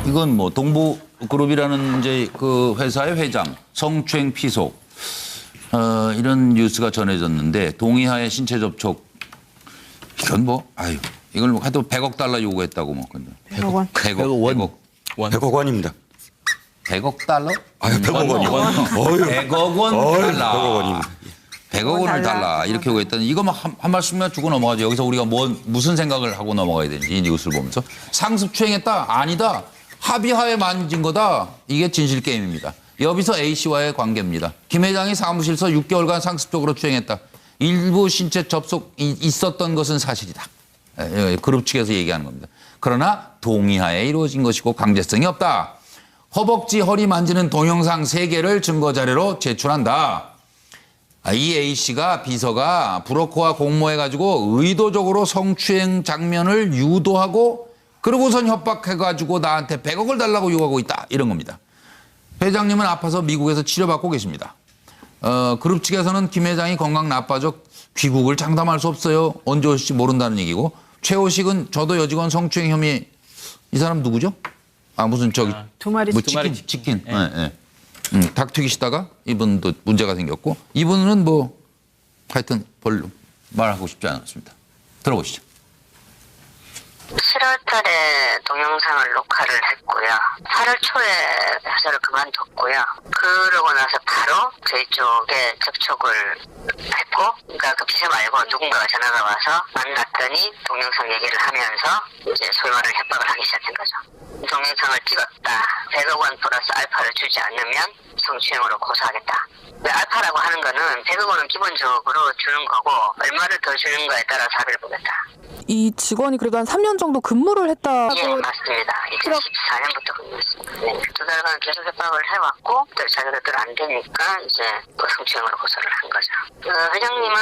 이건 뭐 동부그룹이라는 이제 그 회사의 회장 성추행 피소 이런 뉴스가 전해졌는데 동의하에 신체 접촉 이건 뭐 아유 이걸 뭐 하여튼 100억 달러 요구했다고 뭐 근데 100억 원. 100억 원입니다. 100억 달러? 아유 100억 원이요. 100억 원 달러. 100억 원입니다. 100억 원을 달라 이렇게 요구했다는 이거만 한 말씀만 주고 넘어가죠. 여기서 우리가 무슨 생각을 하고 넘어가야 되는지 이 뉴스를 보면서 상습추행했다? 아니다. 합의하에 만진 거다. 이게 진실 게임입니다. 여기서 A씨와의 관계입니다. 김 회장이 사무실에서 6개월간 상습적으로 추행했다. 일부 신체 접촉이 있었던 것은 사실이다. 그룹 측에서 얘기하는 겁니다. 그러나 동의하에 이루어진 것이고 강제성이 없다. 허벅지, 허리 만지는 동영상 3개를 증거 자료로 제출한다. 이 A씨가 비서가 브로커와 공모해가지고 의도적으로 성추행 장면을 유도하고 그러고선 협박해가지고 나한테 100억을 달라고 요구하고 있다. 이런 겁니다. 회장님은 아파서 미국에서 치료받고 계십니다. 그룹 측에서는 김 회장이 건강 나빠져 귀국을 장담할 수 없어요. 언제 올지 모른다는 얘기고 최호식은 저도 여직원 성추행 혐의 이 사람 누구죠? 무슨 저기 두 마리 뭐 치킨. 치킨. 네. 닭 튀기시다가 이분도 문제가 생겼고 이분은 뭐 하여튼 별로 말하고 싶지 않았습니다. 들어보시죠. 7월 달에 동영상을 녹화를 했고요. 8월 초에 회사를 그만뒀고요. 그러고 나서 바로 저희 쪽에 접촉을 했고, 그러니까 그 비서 말고 누군가가 전화가 와서 만났더니 동영상 얘기를 하면서 이제 소위 말하는 협박을 하기 시작한 거죠. 동영상을 찍었다. 100억 원 플러스 알파를 주지 않으면 성추행으로 고소하겠다. 알파라고 하는 거는 100억 원은 기본적으로 주는 거고 얼마를 더 주는가에 따라서 합의를 보겠다. 이 직원이 그래도 한 3년 정도 근무를 했다고. 예, 맞습니다. 2014년부터 근무했습니다. 네. 2달간 계속 협박을 해왔고 자기들 안 되니까 이제 성추행으로 고소를 한 거죠. 회장님은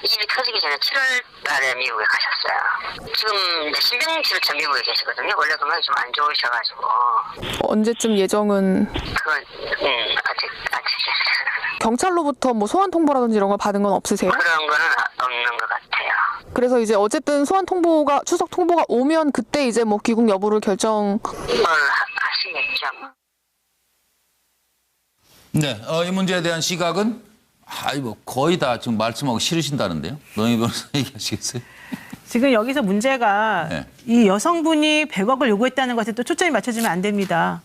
이 일이 터지기 전에 7월 달에 미국에 가셨어요. 지금 신병치료처 미국에 계시거든요. 원래 건강이 좀 안 좋으셔가지고. 언제쯤 예정은? 그건 아직 경찰로부터 뭐 소환 통보라든지 이런 걸 받은 건 없으세요? 그런 거는 없는 것 같아요. 그래서 이제 어쨌든 소환 통보가 추석 통보가 오면 그때 이제 뭐 귀국 여부를 결정. 하시겠죠. 네, 이 문제에 대한 시각은 뭐 거의 다 지금 말씀하고 싫으신다는데요. 노영희 변호사 얘기하시겠어요? 지금 여기서 문제가 네. 이 여성분이 100억을 요구했다는 것에 또 초점이 맞춰지면 안 됩니다.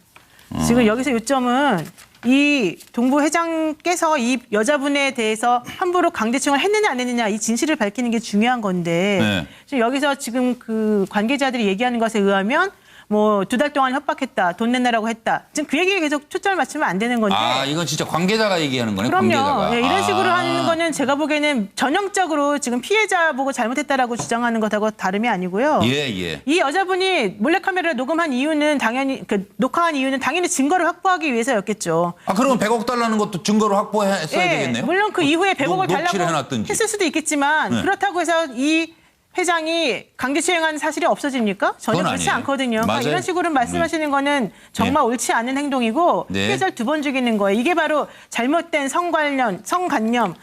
지금 여기서 요점은 이 동부 회장께서 이 여자분에 대해서 함부로 강제추행을 했느냐 안 했느냐 이 진실을 밝히는 게 중요한 건데 네. 지금 여기서 지금 그 관계자들이 얘기하는 것에 의하면 뭐 2달 동안 협박했다, 돈 내놔라고 했다. 지금 그 얘기에 계속 초점을 맞추면 안 되는 건데. 이건 진짜 관계자가 얘기하는 거네. 그럼요. 관계자가. 네, 이런 식으로 하는 거는 제가 보기에는 전형적으로 지금 피해자 보고 잘못했다라고 주장하는 것하고 다름이 아니고요. 예. 이 여자분이 몰래카메라를 녹음한 이유는 당연히 녹화한 이유는 당연히 증거를 확보하기 위해서였겠죠. 그러면 100억 달라는 것도 증거로 확보했어야 되겠네요. 물론 그 이후에 100억을 달라고 해놨든지. 했을 수도 있겠지만 네. 그렇다고 해서 이 회장이 강제추행한 사실이 없어집니까? 전혀 그건 그렇지 아니에요. 않거든요. 그러니까 맞아요. 이런 식으로 말씀하시는 거는 정말 옳지 않은 행동이고 네. 피해자를 2번 죽이는 거예요. 이게 바로 잘못된 성관념,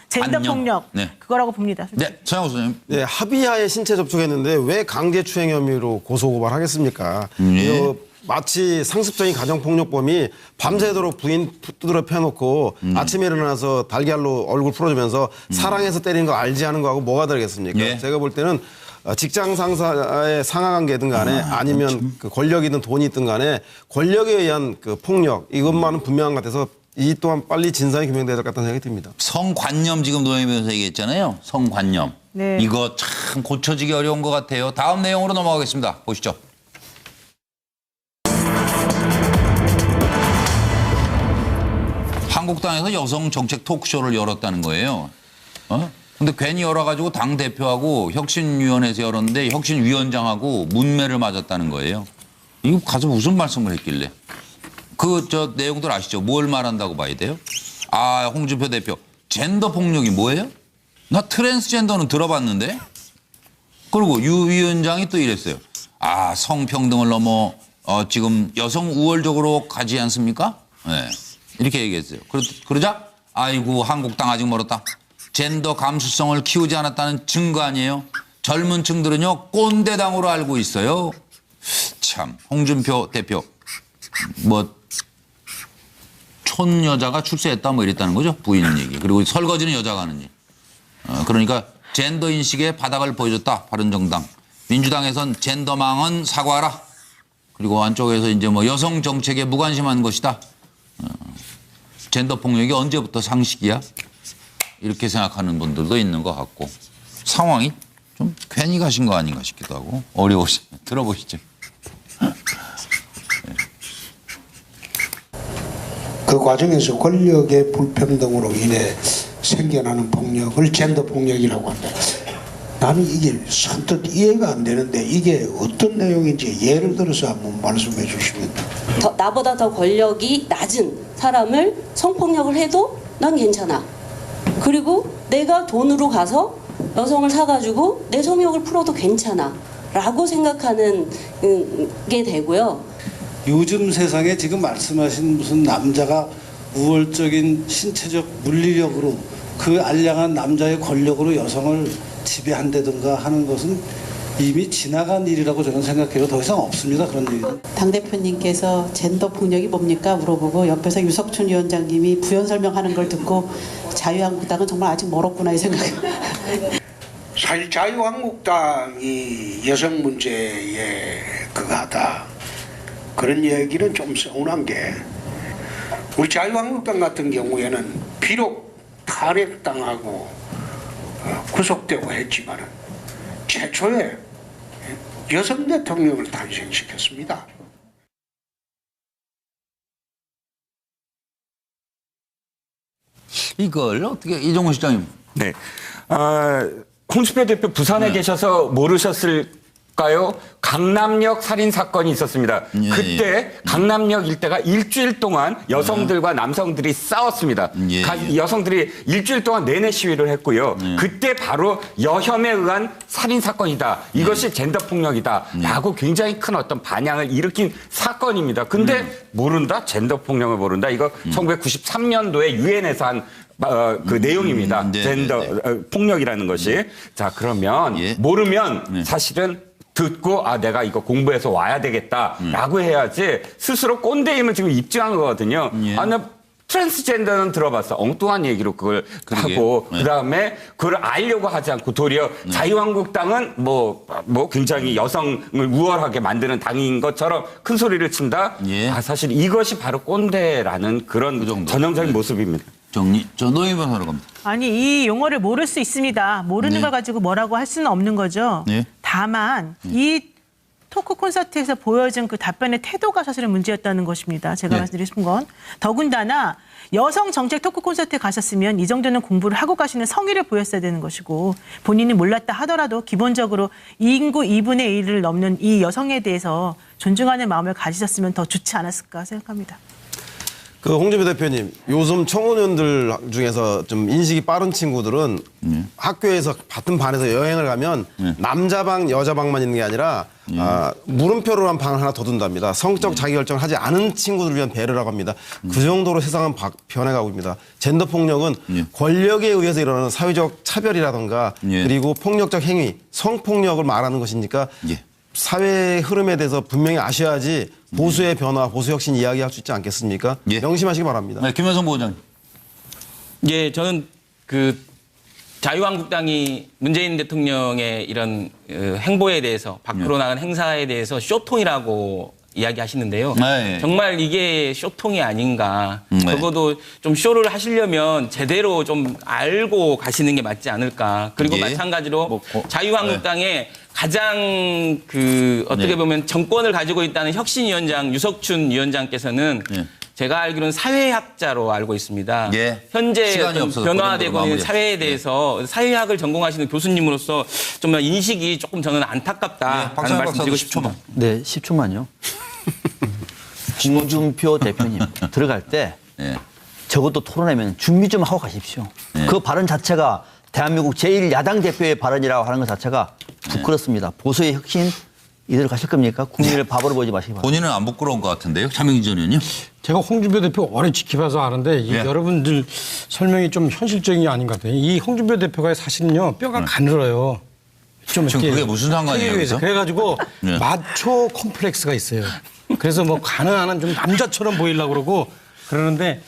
젠더폭력 네. 그거라고 봅니다. 네, 서영호 선생님. 네, 합의하에 신체 접촉했는데 왜 강제추행 혐의로 고소고발하겠습니까? 이거 마치 상습적인 가정폭력범이 밤새도록 부인 두드러 패놓고 아침에 일어나서 달걀로 얼굴 풀어주면서 사랑해서 때리는 거 알지 않은 거하고 뭐가 다르겠습니까? 예. 제가 볼 때는 직장 상사의 상하관계든 간에 아니면 그 권력이든 돈이 있든 간에 권력에 의한 그 폭력 이것만은 분명한 것 같아서 이 또한 빨리 진상이 규명돼야 될 것 같다는 생각이 듭니다. 성관념 지금 노영희 변호사 얘기했잖아요. 성관념. 네. 이거 참 고쳐지기 어려운 것 같아요. 다음 내용으로 넘어가겠습니다. 보시죠. 한국당에서 여성 정책 토크쇼를 열었다는 거예요. 근데 괜히 열어가지고 당 대표하고 혁신위원회에서 열었는데 혁신위원장하고 문매를 맞았다는 거예요. 이거 가서 무슨 말씀을 했길래? 내용들 아시죠? 뭘 말한다고 봐야 돼요? 홍준표 대표. 젠더 폭력이 뭐예요? 나 트랜스젠더는 들어봤는데? 그리고 유 위원장이 또 이랬어요. 성평등을 넘어 지금 여성 우월적으로 가지 않습니까? 네. 이렇게 얘기했어요. 그러자 아이고 한국당 아직 멀었다. 젠더 감수성을 키우지 않았다는 증거 아니에요? 젊은 층들은요 꼰대당으로 알고 있어요. 참 홍준표 대표 뭐 촌 여자가 출세했다 뭐 이랬다는 거죠. 부인 얘기. 그리고 설거지는 여자가 하는 일. 그러니까 젠더 인식의 바닥을 보여줬다. 바른정당. 민주당에선 젠더망은 사과하라. 그리고 안쪽에서 이제 뭐 여성 정책에 무관심한 것이다. 젠더 폭력이 언제부터 상식이야? 이렇게 생각하는 분들도 있는 것 같고 상황이 좀 괜히 가신 거 아닌가 싶기도 하고 어려우시죠. 들어보시죠. 그 과정에서 권력의 불평등으로 인해 생겨나는 폭력을 젠더 폭력이라고 한다. 나는 이게 선뜻 이해가 안 되는데 이게 어떤 내용인지 예를 들어서 한번 말씀해 주시면. 나보다 더 권력이 낮은 사람을 성폭력을 해도 난 괜찮아. 그리고 내가 돈으로 가서 여성을 사가지고 내 성욕을 풀어도 괜찮아. 라고 생각하는 게 되고요. 요즘 세상에 지금 말씀하신 무슨 남자가 우월적인 신체적 물리력으로 그 알량한 남자의 권력으로 여성을 지배한다든가 하는 것은 이미 지나간 일이라고 저는 생각해요. 더 이상 없습니다. 그런 일은. 당대표님께서 젠더 폭력이 뭡니까 물어보고 옆에서 유석춘 위원장님이 부연 설명하는 걸 듣고 자유한국당은 정말 아직 멀었구나 이 생각이. 사실 자유한국당이 여성 문제에 그거하다. 그런 얘기는 좀 서운한 게 우리 자유한국당 같은 경우에는 비록 탄핵당하고 구속되고 했지만 최초에 여성 대통령을 탄생시켰습니다. 이걸 어떻게 이종훈 실장님. 네. 홍준표 대표 부산에 계셔서 모르셨을까요? 강남역 살인 사건이 있었습니다. 예, 그때 강남역 일대가 일주일 동안 여성들과 남성들이 싸웠습니다. 예, 예. 여성들이 일주일 동안 내내 시위를 했고요. 그때 바로 여혐에 의한 살인 사건이다. 이것이 젠더 폭력이다라고 굉장히 큰 어떤 반향을 일으킨 사건입니다. 근데 모른다? 젠더 폭력을 모른다? 이거 1993년도에 유엔에서 한 그 내용입니다. 네, 젠더 네, 폭력이라는 것이. 자, 그러면 예. 모르면 사실은 듣고 내가 이거 공부해서 와야 되겠다라고 해야지 스스로 꼰대임을 지금 입증한 거거든요. 예. 나 트랜스젠더는 들어봤어. 엉뚱한 얘기로 그걸 그러게요. 하고 네. 그다음에 그걸 알려고 하지 않고 도리어 자유한국당은 뭐 굉장히 여성을 우월하게 만드는 당인 것처럼 큰 소리를 친다. 예. 사실 이것이 바로 꼰대라는 그런 그 정도. 전형적인 모습입니다. 저 노예 변호사로 갑니다. 아니 이 용어를 모를 수 있습니다. 모르는 네. 걸 가지고 뭐라고 할 수는 없는 거죠. 네. 다만 이 토크 콘서트에서 보여준 그 답변의 태도가 사실은 문제였다는 것입니다. 제가 네. 말씀드리고 싶은 건 더군다나 여성 정책 토크 콘서트에 가셨으면 이 정도는 공부를 하고 가시는 성의를 보였어야 되는 것이고 본인이 몰랐다 하더라도 기본적으로 인구 2분의 1을 넘는 이 여성에 대해서 존중하는 마음을 가지셨으면 더 좋지 않았을까 생각합니다. 그 홍준표 대표님, 요즘 청소년들 중에서 좀 인식이 빠른 친구들은 학교에서 같은 반에서 여행을 가면 남자 방, 여자 방만 있는 게 아니라 물음표로 한 방을 하나 더 둔답니다. 성적 자기결정을 하지 않은 친구들을 위한 배려라고 합니다. 그 정도로 세상은 변해가고 있습니다. 젠더 폭력은 권력에 의해서 일어나는 사회적 차별이라든가 그리고 폭력적 행위, 성폭력을 말하는 것이니까 사회의 흐름에 대해서 분명히 아셔야지 보수의 변화, 보수 혁신 이야기할 수 있지 않겠습니까? 예. 명심하시기 바랍니다. 네, 김현성 부원장님. 예, 저는 그 자유한국당이 문재인 대통령의 이런 행보에 대해서 밖으로 나간 행사에 대해서 쇼통이라고 이야기하시는데요. 네. 정말 이게 쇼통이 아닌가. 적어도 좀 쇼를 하시려면 제대로 좀 알고 가시는 게 맞지 않을까. 그리고 예. 마찬가지로 자유한국당의 가장 그 어떻게 보면 정권을 가지고 있다는 혁신위원장 유석춘 위원장께서는 제가 알기로는 사회학자로 알고 있습니다. 예. 현재 시간이 없어서 변화되고 있는 마무리. 사회에 대해서 사회학을 전공하시는 교수님으로서 정말 인식이 조금 저는 안타깝다라는 박찬일 말씀 드리고 박사도 싶습니다. 10초만. 네, 10초만요. 홍준표 대표님 들어갈 때 예. 적어도 토론하면 준비 좀 하고 가십시오. 그 발언 자체가 대한민국 제1야당 대표의 발언이라고 하는 것 자체가 부끄럽습니다. 보수의 혁신 이대로 가실 겁니까? 국민을 바보로 보지 마시기 바랍니다. 본인은 안 부끄러운 것 같은데요. 차명희 전 의원요? 제가 홍준표 대표 오래 지켜봐서 아는데 이 여러분들 설명이 좀 현실적이 아닌 것 같아요. 이 홍준표 대표가 사실은요 뼈가 가늘어요. 좀 지금 이렇게 그게 무슨 상관이에요? 그래서? 그래가지고 마초 컴플렉스가 있어요. 그래서 뭐 가능한 한 좀 남자처럼 보이려고 그러고 그러는데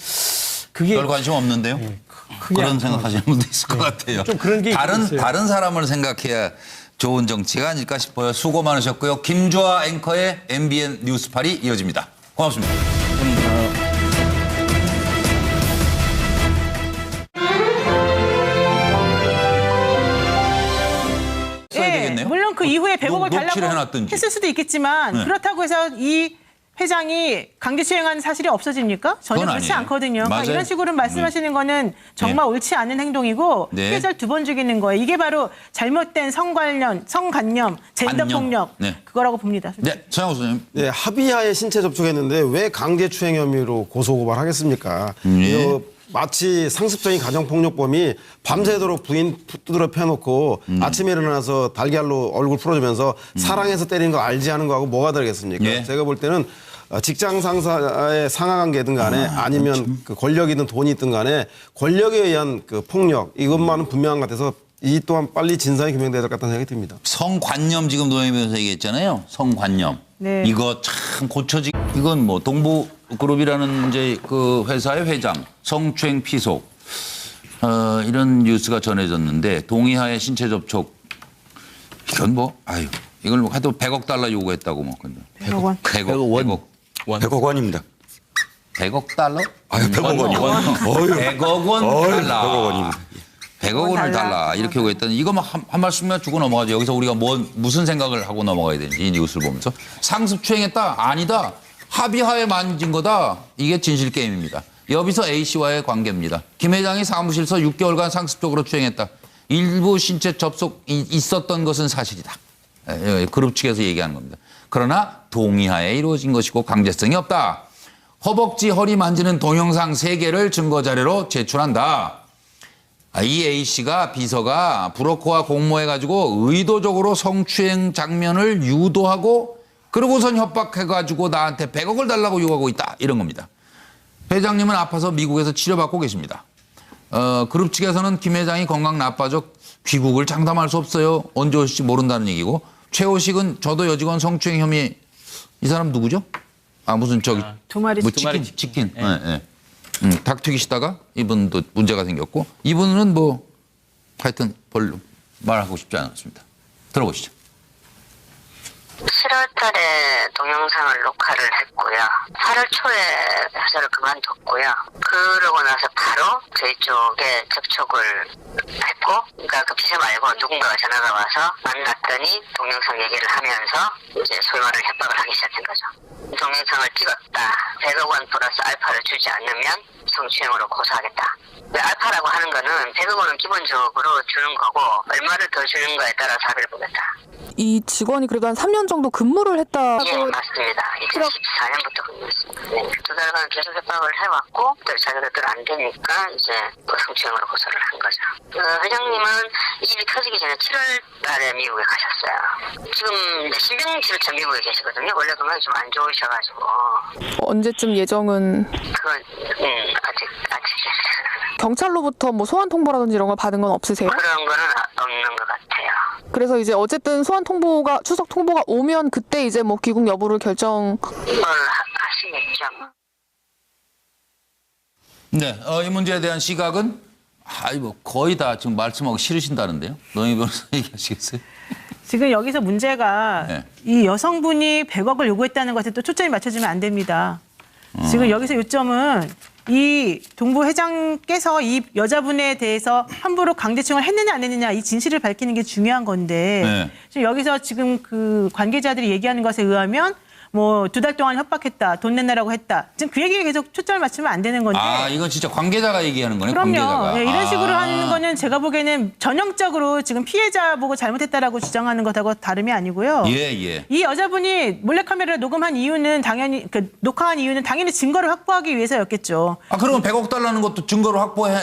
그게 별 관심 없는데요. 그런 생각하시는 분도 있을 것 같아요. 좀 그런 게 있어요. 다른 사람을 생각해야 좋은 정치가 아닐까 싶어요. 수고 많으셨고요. 김주아 앵커의 MBN 뉴스팔이 이어집니다. 고맙습니다. 써야 되겠네요. 물론 그 이후에 100억을 녹취를 달라고 해놨든지. 했을 수도 있겠지만 네. 그렇다고 해서 이 회장이 강제추행한 사실이 없어집니까? 전혀 그건 그렇지 아니에요. 않거든요. 그러니까 맞아요. 이런 식으로 말씀하시는 거는 정말 옳지 않은 행동이고 네. 피해자를 두 번 죽이는 거예요. 이게 바로 잘못된 성관념, 젠더폭력 네. 그거라고 봅니다. 네, 최영호 선생님. 네, 합의하에 신체 접촉했는데 왜 강제추행 혐의로 고소고발하겠습니까? 마치 상습적인 가정폭력범이 밤새도록 부인 두드려 패놓고 아침에 일어나서 달걀로 얼굴 풀어주면서 사랑해서 때리는 거 알지 않은 거하고 뭐가 다르겠습니까? 예. 제가 볼 때는 직장 상사의 상하관계든 간에 아니면 그 권력이든 돈이 있든 간에 권력에 의한 그 폭력 이것만은 분명한 것 같아서 이 또한 빨리 진상이 규명돼야 될 것 같다는 생각이 듭니다. 성관념 지금 노영희 변호사 얘기했잖아요. 성관념. 네. 이거 참 고쳐지. 이건 뭐 동부그룹이라는 이제 그 회사의 회장 성추행 피속 이런 뉴스가 전해졌는데 동의하에 신체 접촉 이건 뭐 아유 이걸 뭐 하도 100억 달러 요구했다고 뭐. 100억 원. 100억 원. 100억 원입니다. 100억 달러? 아유, 100억 원이요. 100억 원 달라. 100억 원입니다. 100억 원을 달라 이렇게 요구했더니 이거만 한 말씀만 주고 넘어가죠. 여기서 우리가 무슨 생각을 하고 넘어가야 되는지 이 뉴스를 보면서 상습추행했다? 아니다. 합의하에 만진 거다. 이게 진실 게임입니다. 여기서 A씨와의 관계입니다. 김 회장이 사무실에서 6개월간 상습적으로 추행했다. 일부 신체 접촉이 있었던 것은 사실이다. 그룹 측에서 얘기하는 겁니다. 그러나 동의하에 이루어진 것이고 강제성이 없다. 허벅지, 허리 만지는 동영상 3개를 증거자료로 제출한다. 이 A씨가 비서가 브로커와 공모해가지고 의도적으로 성추행 장면을 유도하고 그러고선 협박해가지고 나한테 100억을 달라고 요구하고 있다. 이런 겁니다. 회장님은 아파서 미국에서 치료받고 계십니다. 그룹 측에서는 김 회장이 건강 나빠져 귀국을 장담할 수 없어요. 언제 올지 모른다는 얘기고 최호식은 저도 여직원 성추행 혐의 이 사람 누구죠? 무슨 저기 두 마리 뭐 치킨. 치킨. 네. 닭 튀기시다가 이분도 문제가 생겼고 이분은 뭐 하여튼 별로 말하고 싶지 않았습니다. 들어보시죠. 7월 달에 동영상을 녹화를 했고요. 8월 초에 회사를 그만뒀고요. 그러고 나서 바로 저희 쪽에 접촉을 했고, 그러니까 그 비서 말고 누군가가 전화가 와서 만났더니 동영상 얘기를 하면서 이제 소위 말하는 협박을 하기 시작한 거죠. 동영상을 찍었다. 100억 원 플러스 알파를 주지 않으면 성추행으로 고소하겠다. 알파라고 하는 거는 100억 원은 기본적으로 주는 거고 얼마를 더 주는 거에 따라 합의를 보겠다. 이 직원이 그래도 한 3년 정도 근무를 했다고. 예, 맞습니다. 2014년부터 근무했습니다. 네, 2달간 계속 협박을 해왔고 또 자기들 안 되니까 이제 성추행으로 고소를 한 거죠. 회장님은 이 일이 터지기 전에 7월 달에 미국에 가셨어요. 지금 이제 신병치료처 미국에 계시거든요. 원래 건강이 좀 안 좋으셔가지고. 언제쯤 예정은? 그건 아직 경찰로부터 뭐 소환 통보라든지 이런 걸 받은 건 없으세요? 그런 거는 없는 것 같아요. 그래서 이제 어쨌든 소환 통보가 추석 통보가 오면 그때 이제 뭐 귀국 여부를 결정. 하시겠죠. 네, 이 문제에 대한 시각은 거의 다 지금 말씀하고 싫으신다는데요. 노영희 변호사 얘기하시겠어요? 지금 여기서 문제가 네. 이 여성분이 100억을 요구했다는 것에 또 초점이 맞춰지면 안 됩니다. 지금 여기서 요점은 이 동부 회장께서 이 여자분에 대해서 함부로 강제추행을 했느냐 안 했느냐 이 진실을 밝히는 게 중요한 건데 네. 지금 여기서 지금 그 관계자들이 얘기하는 것에 의하면 뭐 2달 동안 협박했다, 돈 내놔라고 했다. 지금 그 얘기에 계속 초점을 맞추면 안 되는 건데. 이건 진짜 관계자가 얘기하는 거네. 그럼요. 관계자가. 네, 이런 식으로 하는 거는 제가 보기에는 전형적으로 지금 피해자 보고 잘못했다라고 주장하는 것하고 다름이 아니고요. 예. 이 여자분이 몰래카메라를 녹음한 이유는 당연히 녹화한 이유는 당연히 증거를 확보하기 위해서였겠죠. 그러면 100억 달라는 것도 증거로 확보해